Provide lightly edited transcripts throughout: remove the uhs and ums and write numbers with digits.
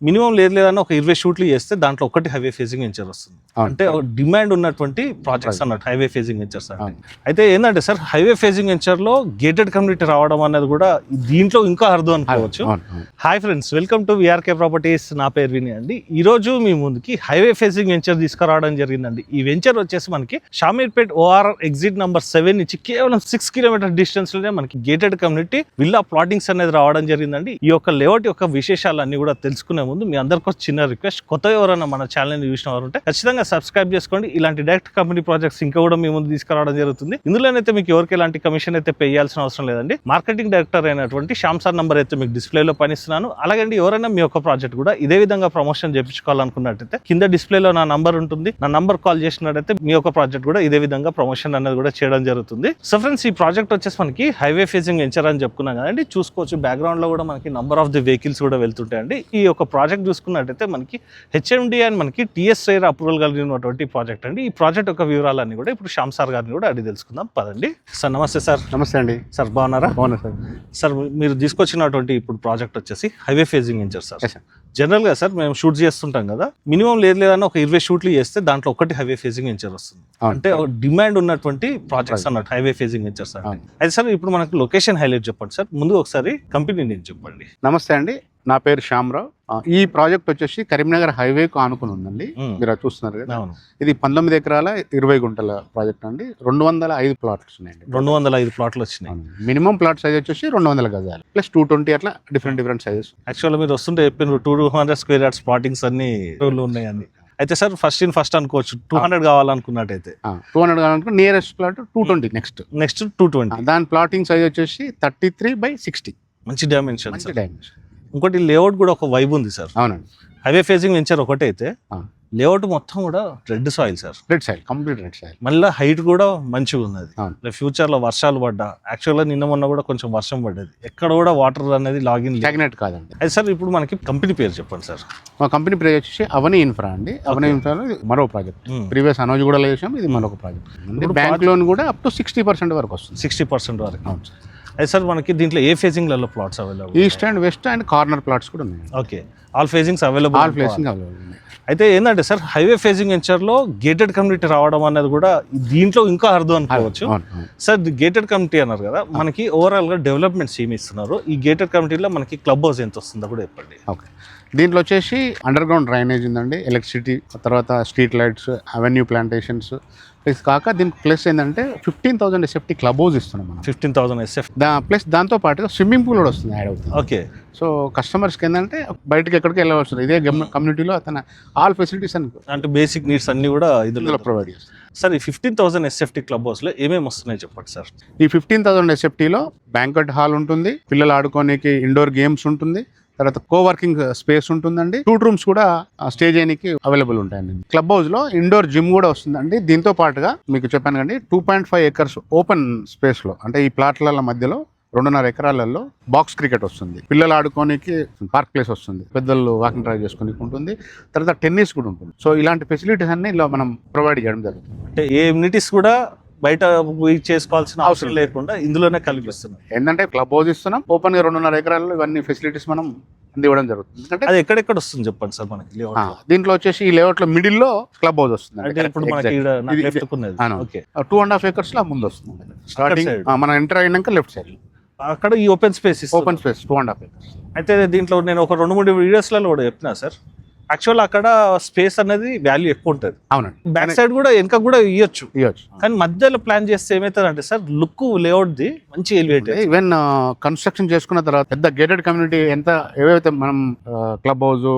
Minimum లేదన్నా ఒక 20 షూట్లు చేస్తే దాంట్లో ఒకటి హైవే ఫేసింగ్ వెంచర్ వస్తుంది. అంటే డిమాండ్ ఉన్నటువంటి ప్రాజెక్ట్స్ అన్నట్టు హైవే ఫేసింగ్ వెంచర్స్ అంటే. అయితే ఏంటంటే సార్, హైవే ఫేసింగ్ వెంచర్ లో గేటెడ్ కమ్యూనిటీ రావడం అనేది కూడా దీంట్లో ఇంకా అర్థం అనుకోవచ్చు. Hi friends, welcome to VRK properties. నా పేరు విని అండి. ఈ రోజు మీ ముందుకి హైవే ఫేసింగ్ వెంచర్ తీసుకురావడం జరిగిందండి. ఈ వెంచర్ వచ్చేసి మనకి షామీర్పేట్ ఓఆర్ ఎగ్జిట్ నంబర్ 7 నుంచి కేవలం 6 కిలోమీటర్ డిస్టెన్స్ లోనే మనకి గేటెడ్ కమ్యూనిటీ విల్లా ప్లాటింగ్స్ అనేది రావడం జరిగిందండి. ఈ యొక్క లేఅవుట్ యొక్క విశేషాలన్నీ కూడా తెలుసుకునే ముందు మీ అందరికీ చిన్న రిక్వెస్ట్, కొత్త ఎవరైనా మన ఛానల్ ని చూసిన వారు ఉంటే ఖచ్చితంగా సబ్స్క్రైబ్ చేసుకోండి. ఇలాంటి డైరెక్ట్ కంపెనీ ప్రాజెక్ట్స్ ఇంకా కూడా మీ ముందు తీసుకురావడం జరుగుతుంది. ఇందులోనైతే మీకు ఎవరికి ఎలాంటి కమిషన్ అయితే పే చేయాల్సిన అవసరం లేదండి. మార్కెటింగ్ డైరెక్టర్ అయినటువంటి శ్యామ్ సార్ నంబర్ అయితే మీకు డిస్ప్లేలో పనిస్తున్నాను. అలాగే ఎవరైనా మీ యొక్క ప్రాజెక్ట్ కూడా ఇదే విధంగా ప్రమోషన్ చేయించుకోవాలనుకున్నట్టయితే కింద డిస్ప్లేలో నా నంబర్ ఉంటుంది. నా నంబర్ కాల్ చేసినట్టయితే మీ యొక్క ప్రాజెక్ట్ కూడా ఇదే విధంగా ప్రమోషన్ అనేది కూడా చేయడం జరుగుతుంది. సో ఫ్రెండ్స్, ఈ ప్రాజెక్ట్ వచ్చేసి మనకి హైవే ఫేసింగ్ వెంచర్ అని చెప్పుకున్నాం కదండి. చూసుకోవచ్చు బ్యాక్గ్రౌండ్ లో కూడా మనకి నంబర్ ఆఫ్ ది వెహికల్స్ కూడా వెళ్తుంటాయండి. ఈ యొక్క ప్రాజెక్ట్ చూసుకున్నట్టయితే మనకి హెచ్ఎండి అండ్ మనకి టీఎస్ రైర్ అప్రూవల్ కలిగినటువంటి ప్రాజెక్ట్ అండి. ఈ ప్రాజెక్ట్ యొక్క వివరాలన్నీ కూడా ఇప్పుడు శ్యామ్ సార్ గారిని కూడా అడిగి తెలుసుకుందాం. పదండి సార్. నమస్తే సార్. నమస్తే అండి. సార్ బాగున్నారా? బాగున్నా సార్. సార్, మీరు తీసుకొచ్చినటువంటి ఇప్పుడు ప్రాజెక్ట్ వచ్చేసి highway facing venture sir. General గా సార్ మేము షూట్ చేస్తుంటాం కదా, మినిమం లేదన్నా ఒక 20 షూట్లు చేస్తే దాంట్లో ఒకటి హైవే ఫేసింగ్ వెంచర్ వస్తుంది. అంటే డిమాండ్ ఉన్నటువంటి ప్రాజెక్ట్స్ అన్నట్టు హైవే ఫేసింగ్ వెంచర్ సార్. అయితే సార్, ఇప్పుడు మనకు లొకేషన్ హైలైట్ చెప్పండి సార్. ముందు ఒకసారి కంపెనీ నేమ్ చెప్పండి. నమస్తే అండి, నా పేరు శ్యామరావు. ఈ ప్రాజెక్ట్ వచ్చేసి కరీంనగర్ హైవే కు ఆనుకుని ఉందండి. మీరు చూస్తున్నారు కదా, ఇది 19 ఎకరాల 20 గుంటల ప్రాజెక్ట్ అండి. 205 ప్లాట్స్ ఉన్నాయండి. 205 ప్లాట్లు వచ్చినాయి. మినిమం ప్లాట్ సైజ్ వచ్చేసి 200 గజాలు ప్లస్ 220 అట్లా డిఫరెంట్ సైజెస్. యాక్చువల్గా మీరు వస్తుంటే చెప్పిన 200 స్క్వేర్ యార్డ్స్ ప్లాటింగ్స్ అన్ని ఉన్నాయండి. అయితే సార్, ఫస్ట్ అనుకోవచ్చు 200 కావాలనుకున్నట్టయితే 200 కావాలనుకుంటే నియరెస్ట్ ప్లాట్ 220. నెక్స్ట్ 220. దాని ప్లాటింగ్ సైజ్ వచ్చేసి 33/60. మంచి డైమెన్షన్. ఇంకోటి లేఅవుట్ కూడా ఒక వైబ్ ఉంది సార్. అవునండి. హైవే ఫేసింగ్ వెంచర్ ఒకటి అయితే లేఅవుట్ మొత్తం కూడా red soil sir. Complete red soil. మళ్ళీ హైట్ కూడా మంచిగా ఉన్నది. ఫ్యూచర్ లో వర్షాలు పడ్డా, యాక్చువల్గా నిన్న మొన్న కూడా కొంచెం వర్షం పడ్డది, ఎక్కడ కూడా వాటర్ అనేది లాగిన్ స్టాగ్నేట్ కాదండి. అయితే సార్, ఇప్పుడు మనకి కంపెనీ పేరు చెప్పండి సార్. మా కంపెనీ పేరు వచ్చేసి అవని ఇన్ఫ్రా అండి. అవని ఇన్ఫ్రాలో మరో ప్రాజెక్ట్. ప్రీవియస్ అనోజ్ కూడా చేసాం, ఇది మరొక ప్రాజెక్ట్. బ్యాంక్ లోన్ కూడా అప్ టు 60% వరకు వస్తుంది. 60% వరకు. అవును సార్. అయితే సార్, మనకి దీంట్లో ఏ ఫేసింగ్లలో plots available? East and west and corner plots కూడా ఉన్నాయి. Okay, all facings available. ఉన్నాయి. అయితే ఏంటంటే సార్, హైవే ఫేసింగ్ వెంచర్ లో గేటెడ్ కమ్యూనిటీ రావడం అనేది కూడా దీంట్లో ఇంకా అర్థం అనుకోవచ్చు. సార్, గేటెడ్ కమ్యూనిటీ అన్నారు కదా, మనకి ఓవరాల్ గా డెవలప్మెంట్స్ ఏమి ఇస్తున్నారు? ఈ గేటెడ్ కమ్యూనిటీలో మనకి క్లబ్ హౌస్ ఎంత వస్తుందో కూడా చెప్పండి. ఓకే, దీంట్లో వచ్చేసి అండర్ గ్రౌండ్ డ్రైనేజ్ ఉందండి, ఎలక్ట్రిసిటీ, తర్వాత street lights, avenue plantations. Plus కాక దీనికి ప్లస్ ఏంటంటే 15,000 SFT క్లబ్ హౌస్ ఇస్తున్నాం మనం. 15,000 SF ప్లస్ దాంతో పాటుగా స్విమ్మింగ్ పూల్ కూడా వస్తుంది, యాడ్ అవుతుంది. ఓకే, సో కస్టమర్స్కి ఏంటంటే బయటకి ఎక్కడికి వెళ్ళవస్తుంది, ఇదే కమ్యూనిటీలో అతను ఆల్ ఫెసిలిటీస్ అంటే బేసిక్ నీడ్స్ అన్ని కూడా ఇందులో ప్రొవైడ్ చేస్తారు. సార్, ఈ 15,000 SFT క్లబ్ హౌస్ లో ఏమేమి వస్తున్నాయి చెప్పండి సార్. ఈ 15,000 SFTలో బ్యాంక్వెట్ హాల్ ఉంటుంది, పిల్లలు ఆడుకోనికి ఇండోర్ గేమ్స్ ఉంటుంది, తర్వాత కోవర్కింగ్ స్పేస్ ఉంటుందండి, 2 రూమ్స్ కూడా స్టే చేయడానికి అవైలబుల్ ఉంటాయండి. క్లబ్ హౌస్ లో ఇండోర్ జిమ్ కూడా వస్తుందండి. దీంతో పాటుగా మీకు చెప్పాను కండి, 2.5 acres ఓపెన్ స్పేస్ లో, అంటే ఈ ప్లాట్ల మధ్యలో 2.5 ఎకరాలలో బాక్స్ క్రికెట్ వస్తుంది, పిల్లలు ఆడుకోనికి పార్క్ ప్లేస్ వస్తుంది, పెద్దలు వాకింగ్ డ్రైవ్ చేసుకోనికి ఉంటుంది, తర్వాత టెన్నిస్ కూడా ఉంటుంది. సో ఇలాంటి ఫెసిలిటీస్ అన్ని ఇలా మనం ప్రొవైడ్ చేయడం జరుగుతుంది. అంటే ఏ ఎమ్యూనిటీస్ కూడా బయట చేసుకోవాల్సిన అవసరం లేకుండా ఇందులోనే కలిపిస్తున్నాం. ఏంటంటే క్లబ్ హౌస్ ఇస్తున్నాం, ఓపెన్ గా 2.5 ఎకరాల్లో ఇవన్నీ ఫెసిలిటీస్ మనం అందివ్వడం జరుగుతుంది. ఎందుకంటే అది ఎక్కడెక్కడ వస్తుంది చెప్పండి సార్ మనకి. దీంట్లో వచ్చేసి ఈ లేఅవుట్ లో మిడిల్ లో క్లబ్ హౌస్ వస్తుంది. 2.5 acres లో ముందు వస్తుంది. స్టార్టింగ్ మనం ఎంటర్ అయినాక లెఫ్ట్ సైడ్ అక్కడ ఈ ఓపెన్ స్పేస్ 2.5 acres. అయితే దీంట్లో నేను ఒక 2-3 వీడియోస్లలో కూడా చెప్పినా సార్, యాక్చువల్ అక్కడ స్పేస్ అనేది వాల్యూ ఎక్కువ ఉంటుంది. అవునండి. బ్యాక్ సైడ్ కూడా వెనక కూడా ఇవ్వచ్చు, కానీ మధ్యలో ప్లాన్ చేస్తే ఏమవుతుంది అంటే సార్, లుక్ లేఅవుట్ ది మంచి ఎలివేట్. ఈవెన్ కన్స్ట్రక్షన్ చేసుకున్న తర్వాత పెద్ద గేటెడ్ కమ్యూనిటీ ఎంత ఏవైతే మనం క్లబ్ హౌస్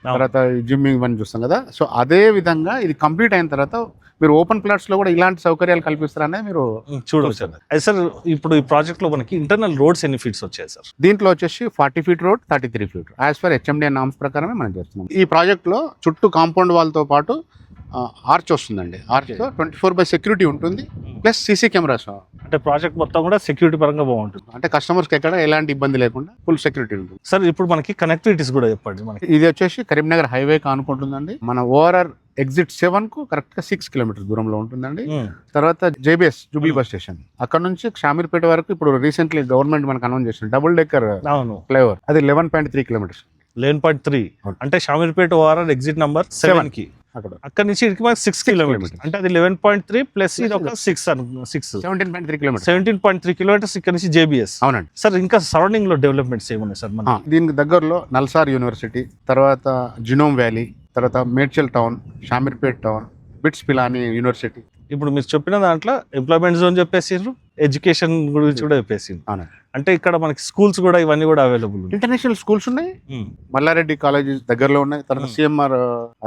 తర్వాత జిమ్మింగ్ ఇవన్నీ చూస్తాం కదా, సో అదే విధంగా ఇది కంప్లీట్ అయిన తర్వాత మీరు ఓపెన్ ప్లాట్స్ లో కూడా ఇలాంటి సౌకర్యాలు కల్పిస్తారనే మీరు చూడవచ్చు. అయితే సార్, ఇప్పుడు ఈ ప్రాజెక్ట్ లో మనకి ఇంటర్నల్ రోడ్స్ ఎన్ని ఫీట్స్ వచ్చాయి సార్? దీంట్లో వచ్చేసి 40 feet road, 33 feet as per HMDA norms ప్రకారమే మనం చేస్తున్నాం. ఈ ప్రాజెక్ట్ లో చుట్టూ కాంపౌండ్ వాల్ తో పాటు ఆర్చ్ వస్తుందండి. ఆర్చ్ తో 24/7 సెక్యూరిటీ ఉంటుంది, ప్లస్ CC కెమెరాస్. అంటే ప్రాజెక్ట్ మొత్తం కూడా సెక్యూరిటీ పరంగా బాగుంటుంది. అంటే కస్టమర్స్కి ఎక్కడ ఎలాంటి ఇబ్బంది లేకుండా ఫుల్ సెక్యూరిటీ ఉంటుంది. సార్, ఇప్పుడు మనకి కనెక్టివిటీస్ కూడా చెప్పండి. మనకి ఇది వచ్చేసి కరీంనగర్ హైవే ఆనుకుంటుందండి. మన ఓఆర్ఆర్ ఎగ్జిట్ 7 కు కరెక్ట్ గా 6 kilometers దూరంలో ఉంటుందండి. తర్వాత JBS జూబ్లీ బస్ స్టేషన్, అక్కడ నుంచి షామీర్పేట వరకు ఇప్పుడు రీసెంట్లీ గవర్నమెంట్ మనకు అనౌన్స్ చేసింది డబుల్ డెక్కర్ ఫ్లైఓవర్, అది 11.3 kilometers. 11.3 అంటే షామీర్పేట ఓఆర్ఆర్ ఎగ్జిట్ నంబర్ 7 కి అక్కడ అక్కడ నుంచి ఇక్కడికి మనకి 6 కిలోమీటర్స్ అంటే అది 11.3 ప్లస్ ఇది ఒక 6 17.3 కిలోమీటర్స్ 17.3 కిలోమీటర్స్ ఇక్కడ నుంచి జేబీఎస్. అవునండి సార్ ఇంకా సరౌండింగ్ లో డెవలప్మెంట్స్ ఏమున్నాయి సార్ మన దీనికి దగ్గరలో నల్సార్ యూనివర్సిటీ, తర్వాత జినోమ్ వ్యాలీ, తర్వాత Medchal town, Shamirpet town, bits Pilani university. ఇప్పుడు మీరు చెప్పిన దాంట్లో ఎంప్లాయ్మెంట్ జోన్ చెప్పేసిండ్రు, ఎడ్యుకేషన్ గురించి కూడా చెప్పేసిండ్రు. అవునండి. అంటే ఇక్కడ మనకి స్కూల్స్ కూడా ఇవన్నీ కూడా అవైలబుల్ ఉన్నాయి. ఇంటర్నేషనల్ స్కూల్స్ ఉన్నాయి, మల్లారెడ్డి కాలేజెస్ దగ్గరలో ఉన్నాయి, తర్వాత సిఎంఆర్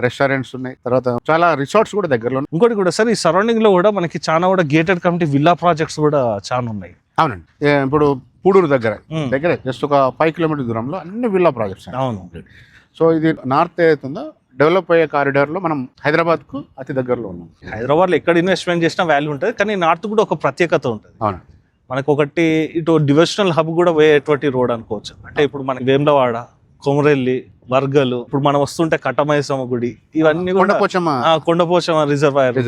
రెస్టారెంట్స్ ఉన్నాయి, తర్వాత చాలా రిసార్ట్స్ కూడా దగ్గరలో ఉన్నాయి. ఇంకోటి కూడా సార్ ఈ సరౌండింగ్ లో కూడా మనకి చాలా కూడా గేటెడ్ కమిటీ విల్లా ప్రాజెక్ట్స్ కూడా చాలా ఉన్నాయి. అవునండి. ఇప్పుడు పూడూరు దగ్గరే జస్ట్ ఒక 5 కిలోమీటర్ దూరంలో అన్ని విల్లా ప్రాజెక్ట్స్. అవును. సో ఇది నార్త్ ఏదైతుందో డెవలప్ అయ్యే కారిడార్లో మనం హైదరాబాద్కు అతి దగ్గరలో ఉన్నాం. హైదరాబాద్లో ఎక్కడ ఇన్వెస్ట్మెంట్ చేసినా వాల్యూ ఉంటుంది, కానీ నార్త్ కూడా ఒక ప్రత్యేకత ఉంటుంది. అవును. మనకు ఒకటి ఇటు డివిజనల్ హబ్ కూడా పోయేటువంటి రోడ్ అనుకోవచ్చు. అంటే ఇప్పుడు మనకి వేములవాడ, కొమరెల్లి, వర్గలు, ఇప్పుడు మనం వస్తుంటే కట్టమైసమ్మ గుడి, ఇవన్నీ కూడా కొండపోచమ్మ రిజర్వాయర్.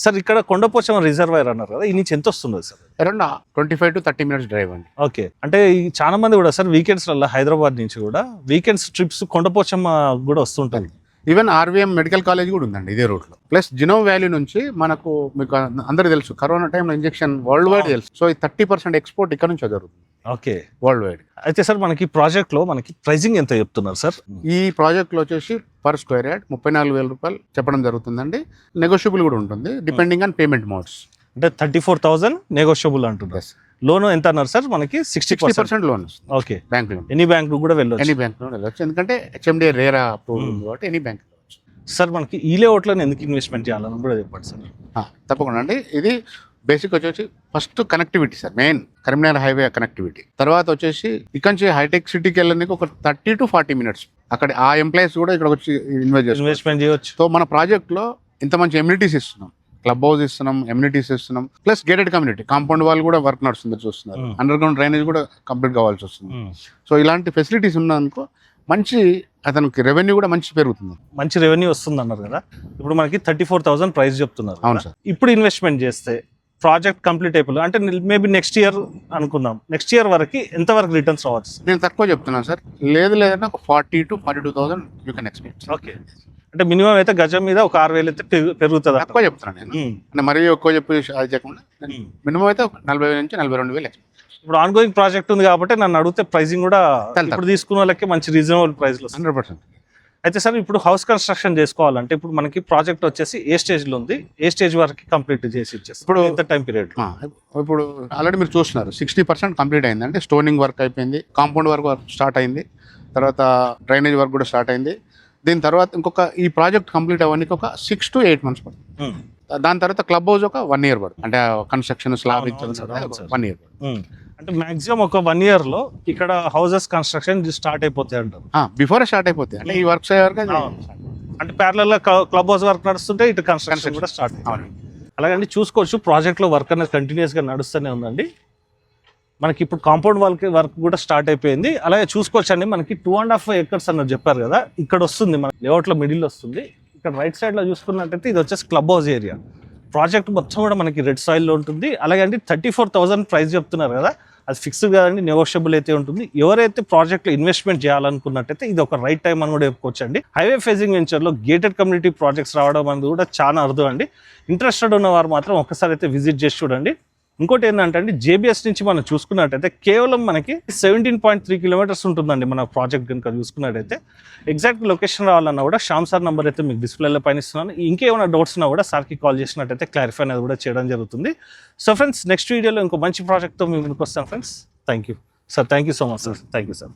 సార్ ఇక్కడ కొండపోచమ్మ రిజర్వాయర్ అన్నారు కదా, ఈ నుంచి ఎంత వస్తుంది sir? Around 25 to 30 minutes drive అండి. ఓకే. అంటే చాలా మంది కూడా సార్ వీకెండ్స్ వల్ల హైదరాబాద్ నుంచి కూడా వీకెండ్స్ ట్రిప్స్ కొండపోచమ్మ కూడా వస్తుంటుంది. ఈవెన్ ఆర్వీఎం మెడికల్ కాలేజ్ కూడా ఉందండి ఇదే రూట్లో. ప్లస్ జినోమ్ వ్యాలీ నుంచి మనకు మీకు అందరికి తెలుసు కరోనా టైంలో ఇంజెక్షన్ వరల్డ్ వైడ్ తెలుసు. సో ఈ 30% ఎక్స్పోర్ట్ ఇక్కడ నుంచి జరుగుతుంది. ఓకే. World wide. అయితే సార్ మనకి ప్రాజెక్ట్ లో మనకి ప్రైజింగ్ ఎంత చెప్తున్నారు సార్? ఈ ప్రాజెక్ట్ లో వచ్చేసి పర్ స్క్వేర్ యార్డ్ 34,000 రూపాయలు చెప్పడం జరుగుతుందండి. నెగోషియబుల్ కూడా ఉంటుంది డిపెండింగ్ ఆన్ పేమెంట్ మోడ్స్. అంటే 34,000 నెగోషియబుల్ అంటున్నారు. లోన్ ఎంత అన్నారు సార్? మనకి 60% loan. Okay. Bank loan any bank కూడా వెళ్ళొచ్చు. ఎనీ బ్యాంక్ లోన్ వెళ్ళొచ్చు, ఎందుకంటే హెచ్ఎండిఏ రేరా అప్రూవల్ ఉంది కాబట్టి ఎనీ బ్యాంక్ వెళ్ళొచ్చు. సార్ మనకి ఈ లేఅవుట్లో ఎందుకు ఇన్వెస్ట్మెంట్ చేయాలని కూడా చెప్పండి సార్. తప్పకుండా అండి. ఇది బేసిక్ వచ్చేసి first connectivity sir, main Karimnagar highway connectivity. తర్వాత వచ్చేసి ఇక్కడ నుంచి హైటెక్ సిటీకి వెళ్ళడానికి ఒక 30 to 40 minutes. అక్కడ ఆ ఎంప్లాయీస్ కూడా ఇక్కడ వచ్చి ఇన్వెస్ట్మెంట్ చేయవచ్చు. సో మన ప్రాజెక్ట్లో ఇంత మంచి ఎమ్యూనిటీస్ ఇస్తున్నాం, క్లబ్ హౌస్ ఇస్తున్నాం, ఎమ్యూనిటీస్ ఇస్తున్నాం, ప్లస్ గేటెడ్ కమ్యూనిటీ కాంపౌండ్ వాళ్ళు కూడా వర్క్ నడుస్తుంది చూస్తున్నారు. అండర్ గ్రౌండ్ డ్రైనేజ్ కూడా కంప్లీట్ కావాల్సి వస్తుంది. సో ఇలాంటి ఫెసిలిటీస్ ఉన్నందుకు మంచి అతనికి రెవెన్యూ కూడా మంచి పెరుగుతుంది, మంచి రెవెన్యూ వస్తుంది అన్నారు కదా. ఇప్పుడు మనకి 34,000 ప్రైస్ చెప్తున్నారు. అవును సార్. ఇప్పుడు ఇన్వెస్ట్మెంట్ చేస్తే ప్రాజెక్ట్ కంప్లీట్ అయిపోయింది అంటే మేబీ నెక్స్ట్ ఇయర్ అనుకుందాం, నెక్స్ట్ ఇయర్ వరకు ఎంత వరకు రిటర్న్స్ రావచ్చు? నేను తక్కువ చెప్తున్నాను సార్, లేదంటే ఒక 40 to 42,000 you can expect. Okay. అంటే మినిమం అయితే గజం మీద ఒక 6,000 అయితే పెరుగుతుంది. తక్కువ చెప్తున్నాను నేను, అంటే మరీ ఎక్కువ చెప్పి అది చెప్పకుండా మినిమం అయితే 40,000 నుంచి 42,000 ఎక్స్పెక్ట్. ఇప్పుడు ఆన్ గోయింగ్ ప్రాజెక్ట్ ఉంది కాబట్టి నన్ను అడిగితే ప్రైసింగ్ కూడా ఇప్పుడు తీసుకున్న వాళ్ళకి మంచి రీజనబుల్ ప్రైస్ లో 100%. అయితే సార్ ఇప్పుడు హౌస్ కన్స్ట్రక్షన్ చేసుకోవాలంటే ఇప్పుడు మనకి ప్రాజెక్ట్ వచ్చేసి ఏ స్టేజ్ లో ఉంది, ఏ స్టేజ్ వరకు కంప్లీట్ చేసి ఇచ్చేసి ఇప్పుడు ఎంత టైం పీరియడ్? ఇప్పుడు ఆల్రెడీ మీరు చూస్తున్నారు 60% కంప్లీట్ అయింది, అంటే స్టోనింగ్ వర్క్ అయిపోయింది, కాంపౌండ్ వర్క్ స్టార్ట్ అయింది, తర్వాత డ్రైనేజ్ వర్క్ కూడా స్టార్ట్ అయింది. దీని తర్వాత ఇంకొక ఈ ప్రాజెక్ట్ కంప్లీట్ అవ్వడానికి ఒక 6 to 8 months పడుతుంది. దాని తర్వాత క్లబ్ హౌస్ ఒక 1 year పడుతుంది, అంటే కన్స్ట్రక్షన్ స్లాబ్ 1 year పడుతుంది. అంటే మాక్సిమం ఒక 1 year లో ఇక్కడ హౌసెస్ కన్స్ట్రక్షన్ స్టార్ట్ అయిపోతాయి అంటారు. బిఫోర్ స్టార్ట్ అయిపోతాయి, అంటే ఈ వర్క్స్ అయ్యే వరకు అంటే ప్యారలల్ గా క్లబ్ హౌస్ వర్క్ నడుస్తుంటే ఇటు కన్స్ట్రక్షన్ కూడా స్టార్ట్ అవుతుంది. అలాగండి చూసుకోవచ్చు ప్రాజెక్ట్ లో వర్క్ అనేది కంటిన్యూస్ గా నడుస్తూనే ఉందండి. మనకి ఇప్పుడు కాంపౌండ్ వర్క్ కూడా స్టార్ట్ అయిపోయింది. అలాగే చూసుకోవచ్చు అండి, మనకి 2.5 acres అన్నది చెప్పారు కదా, ఇక్కడ వస్తుంది మన లేఅవుట్ లో మిడిల్ వస్తుంది. ఇక్కడ రైట్ సైడ్ లో చూసుకున్నట్టయితే ఇది వచ్చేసి క్లబ్ హౌస్ ఏరియా. ప్రాజెక్ట్ మొత్తం కూడా మనకి రెడ్ సాయిల్ లో ఉంటుంది. అలాగే అండి 34,000 ప్రైస్ చెప్తున్నారు కదా, అది ఫిక్స్డ్ కాదండి, నెగోషియబుల్ అయితే ఉంటుంది. ఎవరైతే ప్రాజెక్ట్ లో ఇన్వెస్ట్మెంట్ చేయాలనుకున్నట్టయితే ఇది ఒక రైట్ టైం అని కూడా చెప్పుకోవచ్చు అండి. హైవే ఫేజింగ్ వెంచర్ లో గేటెడ్ కమ్యూనిటీ ప్రాజెక్ట్స్ రావడం అనేది కూడా చాలా అరుదు అండి. ఇంట్రెస్టెడ్ ఉన్న వారు మాత్రం ఒకసారి అయితే విజిట్ చేసి చూడండి. ఇంకోటి ఏంటంటే అండి, జేబీఎస్ నుంచి మనం చూసుకున్నట్టయితే కేవలం మనకి 17.3 kilometers ఉంటుందండి మన ప్రాజెక్ట్ కనుక చూసుకున్నట్టయితే. ఎగ్జాక్ట్ లొకేషన్ రావాలన్నా కూడా శ్యామ్ సార్ నెంబర్ అయితే మీకు డిస్ప్లేలో పైన ఇస్తున్నాను. ఇంకేమైనా డౌట్స్ ఉన్నా కూడా సార్కి కాల్ చేసినట్టయితే క్లారిఫై అనేది కూడా చేయడం జరుగుతుంది. సో ఫ్రెండ్స్, నెక్స్ట్ వీడియోలో ఇంకో మంచి ప్రాజెక్ట్తో మేము ముందుకు వస్తాం friends. Thank you sir, thank you so much sir, thank you sir.